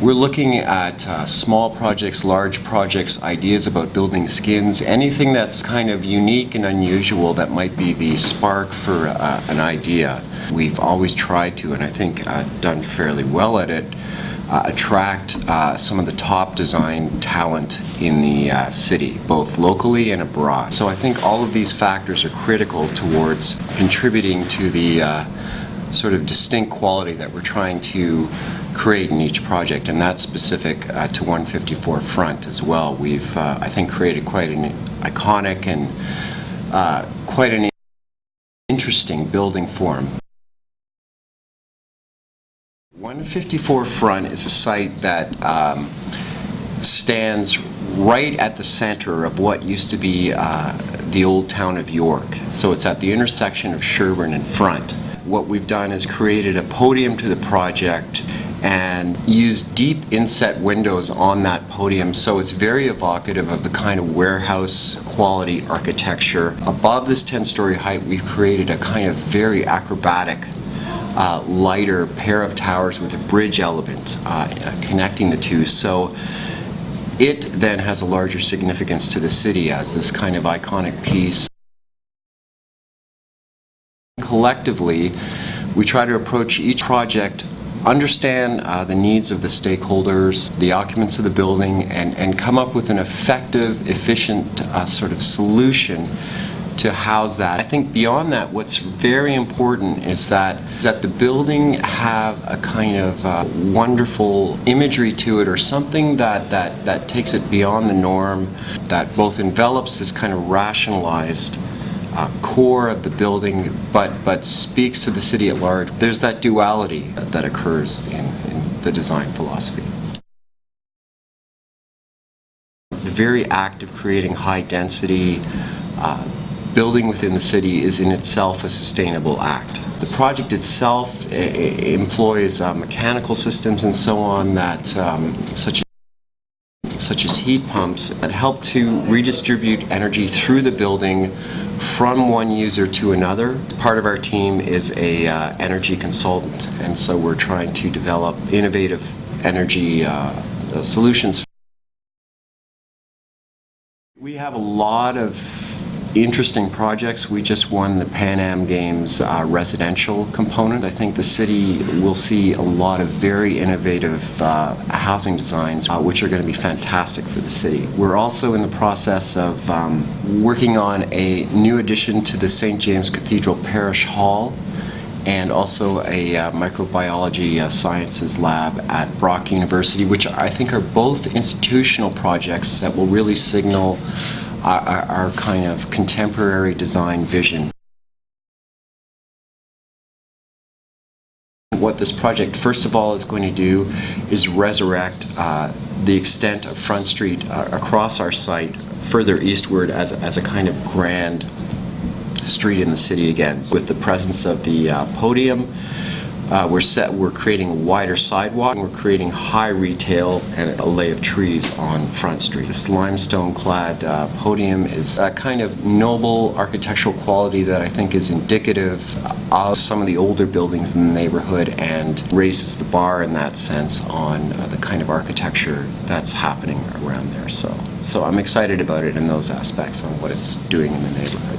We're looking at small projects, large projects, ideas about building skins, anything that's kind of unique and unusual that might be the spark for an idea. We've always tried to, and I think done fairly well at it, attract some of the top design talent in the city, both locally and abroad. So I think all of these factors are critical towards contributing to the sort of distinct quality that we're trying to create in each project, and that's specific to 154 Front as well. We've, I think, created quite an iconic and quite an interesting building form. 154 Front is a site that stands right at the center of what used to be the old town of York. So it's at the intersection of Sherbourne and Front. What we've done is created a podium to the project and used deep inset windows on that podium, so it's very evocative of the kind of warehouse quality architecture. Above this 10-story height, we've created a kind of very acrobatic lighter pair of towers with a bridge element connecting the two. So it then has a larger significance to the city as this kind of iconic piece. Collectively, we try to approach each project, understand the needs of the stakeholders, the occupants of the building, and come up with an effective, efficient sort of solution to house that. I think beyond that, what's very important is that the building have a kind of wonderful imagery to it, or something that takes it beyond the norm, that both envelops this kind of rationalized core of the building, but speaks to the city at large. There's that duality that occurs in the design philosophy. The very act of creating high density building within the city is in itself a sustainable act. The project itself employs mechanical systems and so on that such as heat pumps that help to redistribute energy through the building from one user to another. Part of our team is a energy consultant, and so we're trying to develop innovative energy solutions. We have a lot of interesting projects. We just won the Pan Am Games residential component. I think the city will see a lot of very innovative housing designs which are going to be fantastic for the city. We're also in the process of working on a new addition to the St. James Cathedral Parish Hall, and also a microbiology sciences lab at Brock University, which I think are both institutional projects that will really signal our kind of contemporary design vision. What this project, first of all, is going to do is resurrect the extent of Front Street across our site further eastward as a kind of grand street in the city again. With the presence of the podium, we're creating a wider sidewalk, and we're creating high retail and a lay of trees on Front Street. This limestone-clad podium is a kind of noble architectural quality that I think is indicative of some of the older buildings in the neighborhood, and raises the bar in that sense on the kind of architecture that's happening around there. So I'm excited about it in those aspects, on what it's doing in the neighborhood.